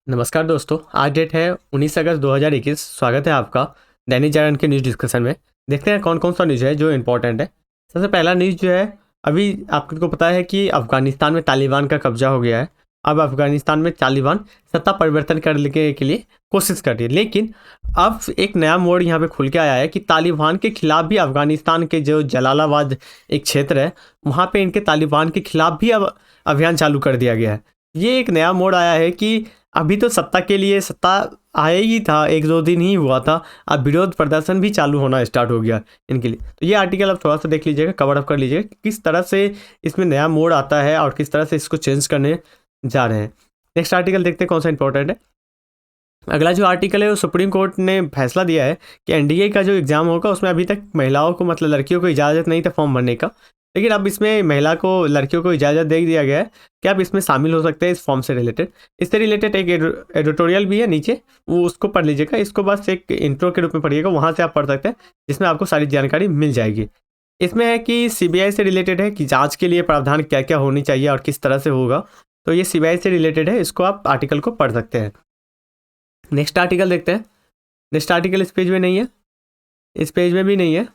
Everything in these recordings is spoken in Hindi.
नमस्कार दोस्तों, आज डेट है 19 अगस्त 2021। स्वागत है आपका दैनिक जागरण के न्यूज़ डिस्कशन में। देखते हैं कौन कौन सा न्यूज़ है जो इम्पोर्टेंट है। सबसे पहला न्यूज़ जो है, अभी आपको पता है कि अफ़गानिस्तान में तालिबान का कब्जा हो गया है। अब अफ़गानिस्तान में तालिबान सत्ता परिवर्तन करने के लिए कोशिश कर रही है, लेकिन अब एक नया मोड़ यहाँ पे खुल के आया है कि तालिबान के खिलाफ भी अफ़गानिस्तान के जो जलालाबाद एक क्षेत्र है, वहाँ पे इनके तालिबान के खिलाफ भी अब अभियान चालू कर दिया गया है। ये एक नया मोड़ आया है कि अभी तो सत्ता के लिए सत्ता आया ही था, 1-2 दिन ही हुआ था, अब विरोध प्रदर्शन भी चालू होना स्टार्ट हो गया इनके लिए। तो ये आर्टिकल आप थोड़ा-सा देख लीजिएगा, कवर अप कर लीजिएगा कि किस तरह से इसमें नया मोड़ आता है और किस तरह से इसको चेंज करने जा रहे हैं। नेक्स्ट आर्टिकल देखते हैं कौन सा इंपॉर्टेंट है। अगला जो आर्टिकल है वो सुप्रीम कोर्ट ने फैसला दिया है कि एनडीए का जो एग्ज़ाम होगा उसमें अभी तक महिलाओं को मतलब लड़कियों को इजाज़त नहीं था फॉर्म भरने का, लेकिन अब इसमें लड़कियों को इजाज़त दे दिया गया है कि आप इसमें शामिल हो सकते हैं इस फॉर्म से रिलेटेड। इससे रिलेटेड एक एडिटोरियल भी है नीचे, वो उसको पढ़ लीजिएगा। इसको बस एक इंट्रो के रूप में पढ़िएगा, वहाँ से आप पढ़ सकते हैं, जिसमें आपको सारी जानकारी मिल जाएगी। इसमें है कि सीबीआई से रिलेटेड है कि जाँच के लिए प्रावधान क्या-क्या होनी चाहिए और किस तरह से होगा। तो ये सीबीआई से रिलेटेड है, इसको आप आर्टिकल को पढ़ सकते हैं। नेक्स्ट आर्टिकल देखते हैं। नेक्स्ट आर्टिकल इस पेज में नहीं है, इस पेज में भी नहीं है।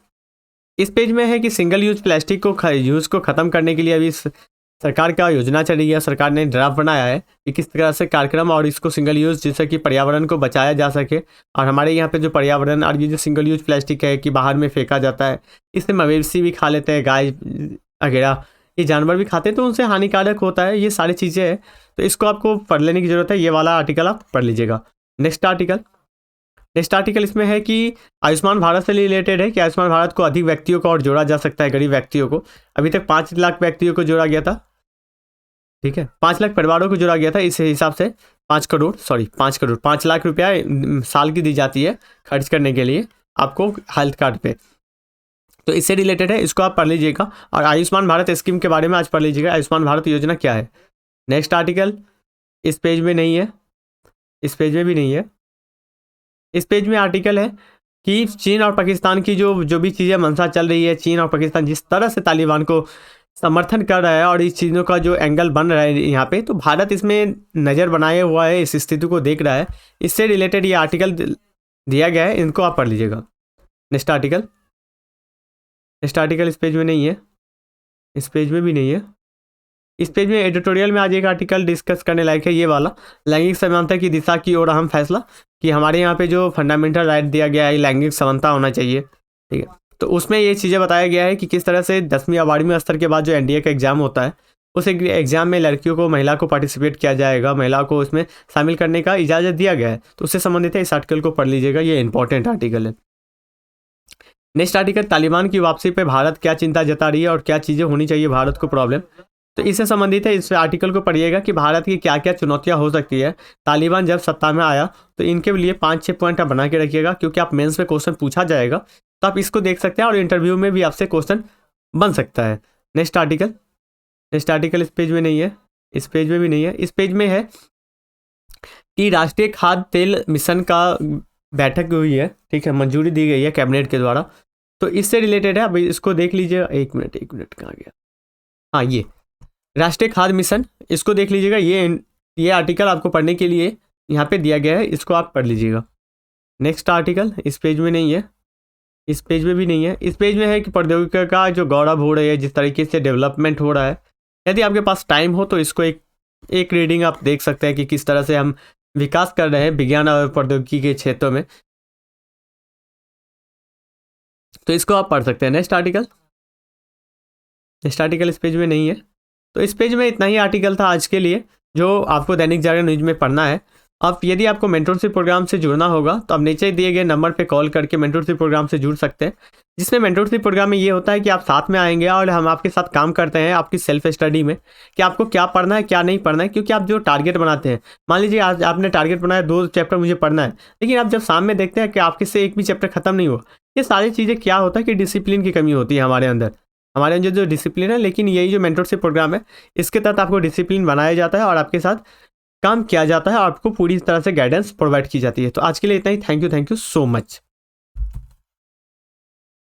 इस पेज में है कि सिंगल यूज प्लास्टिक को यूज़ को ख़त्म करने के लिए अभी सरकार का योजना चली है। सरकार ने ड्राफ्ट बनाया है कि किस तरह से कार्यक्रम और इसको सिंगल यूज़, जिससे कि पर्यावरण को बचाया जा सके। और हमारे यहाँ पे जो पर्यावरण और ये जो सिंगल यूज प्लास्टिक है कि बाहर में फेंका जाता है, इससे मवेशी भी खा लेते हैं, गाय वगैरह ये जानवर भी खाते हैं, तो उनसे हानिकारक होता है। ये सारी चीज़ें हैं, तो इसको आपको पढ़ लेने की ज़रूरत है। ये वाला आर्टिकल आप पढ़ लीजिएगा। नेक्स्ट आर्टिकल इसमें है कि आयुष्मान भारत से रिलेटेड है कि आयुष्मान भारत को अधिक व्यक्तियों को और जोड़ा जा सकता है, गरीब व्यक्तियों को। अभी तक 5 लाख व्यक्तियों को जोड़ा गया था, ठीक है, 5 लाख परिवारों को जोड़ा गया था। इस हिसाब से 5 लाख रुपया साल की दी जाती है खर्च करने के लिए आपको हेल्थ कार्ड पे। तो इससे रिलेटेड है, इसको आप पढ़ लीजिएगा। और आयुष्मान भारत स्कीम के बारे में आज पढ़ लीजिएगा, आयुष्मान भारत योजना क्या है। नेक्स्ट आर्टिकल इस पेज में नहीं है, इस पेज में भी नहीं है। इस पेज में आर्टिकल है कि चीन और पाकिस्तान की जो भी चीज़ें मंशा चल रही है, चीन और पाकिस्तान जिस तरह से तालिबान को समर्थन कर रहा है और इस चीज़ों का जो एंगल बन रहा है यहाँ पे, तो भारत इसमें नज़र बनाए हुआ है, इस स्थिति को देख रहा है। इससे रिलेटेड ये आर्टिकल दिया गया है, इनको आप पढ़ लीजिएगा। नेक्स्ट आर्टिकल इस पेज में नहीं है, इस पेज में भी नहीं है। इस पेज में एडिटोरियल में आज एक आर्टिकल डिस्कस करने लायक है, ये वाला, लैंगिक समानता की दिशा की ओर अहम फैसला, कि हमारे यहाँ पे जो फंडामेंटल राइट दिया गया है लैंगिक समानता होना चाहिए, ठीक है। तो उसमें ये चीज़ें बताया गया है कि किस तरह से 10वीं या 12वीं स्तर के बाद जो एनडीए का एग्ज़ाम होता है, उस एग्ज़ाम में लड़कियों को, महिला को पार्टिसिपेट किया जाएगा, महिला को उसमें शामिल करने का इजाज़त दिया गया है। तो उससे संबंधित है, इस आर्टिकल को पढ़ लीजिएगा, ये इंपॉर्टेंट आर्टिकल है। नेक्स्ट आर्टिकल, तालिबान की वापसी पे भारत क्या चिंता जता रही है और क्या चीज़ें होनी चाहिए भारत को प्रॉब्लम। तो इससे संबंधित है, इस आर्टिकल को पढ़िएगा कि भारत की क्या क्या चुनौतियां हो सकती है। तालिबान जब सत्ता में आया तो इनके लिए 5-6 पॉइंट आप बना के रखिएगा, क्योंकि आप मेंस में क्वेश्चन पूछा जाएगा, तो आप इसको देख सकते हैं और इंटरव्यू में भी आपसे क्वेश्चन बन सकता है। नेक्स्ट आर्टिकल इस पेज में नहीं है, इस पेज में भी नहीं है। इस पेज में है कि राष्ट्रीय खाद्य तेल मिशन का बैठक हुई है, ठीक है, मंजूरी दी गई है कैबिनेट के द्वारा। तो इससे रिलेटेड है, अब इसको देख लीजिए। एक मिनट कहाँ गया, हाँ, ये राष्ट्रीय खाद्य मिशन, इसको देख लीजिएगा। ये आर्टिकल आपको पढ़ने के लिए यहाँ पे दिया गया है, इसको आप पढ़ लीजिएगा। नेक्स्ट आर्टिकल इस पेज में नहीं है, इस पेज में भी नहीं है। इस पेज में है कि प्रौद्योगिकी का जो गौरव हो रही है, जिस तरीके से डेवलपमेंट हो रहा है, यदि आपके पास टाइम हो तो इसको एक रीडिंग आप देख सकते हैं कि किस तरह से हम विकास कर रहे हैं विज्ञान और प्रौद्योगिकी के क्षेत्रों में, तो इसको आप पढ़ सकते हैं। नेक्स्ट आर्टिकल इस पेज में नहीं है। तो इस पेज में इतना ही आर्टिकल था आज के लिए, जो आपको दैनिक जागरण न्यूज में पढ़ना है। अब यदि आपको मेंटरशिप प्रोग्राम से जुड़ना होगा तो आप नीचे दिए गए नंबर पे कॉल करके मेंटरशिप प्रोग्राम से जुड़ सकते हैं। जिसमें मेंटरशिप प्रोग्राम में ये होता है कि आप साथ में आएंगे और हम आपके साथ काम करते हैं आपकी सेल्फ स्टडी में, कि आपको क्या पढ़ना है क्या नहीं पढ़ना है। क्योंकि आप जो टारगेट बनाते हैं, मान लीजिए आज आपने टारगेट बनाया 2 चैप्टर मुझे पढ़ना है, लेकिन आप जब शाम में देखते हैं कि आपके से एक भी चैप्टर खत्म नहीं हुआ, ये सारी चीज़ें क्या होता है कि डिसिप्लिन की कमी होती है हमारे अंदर जो डिसिप्लिन है। लेकिन यही जो मेंटरशिप प्रोग्राम है, इसके तहत आपको डिसिप्लिन बनाया जाता है और आपके साथ काम किया जाता है और आपको पूरी तरह से गाइडेंस प्रोवाइड की जाती है। तो आज के लिए इतना ही। Thank you so much.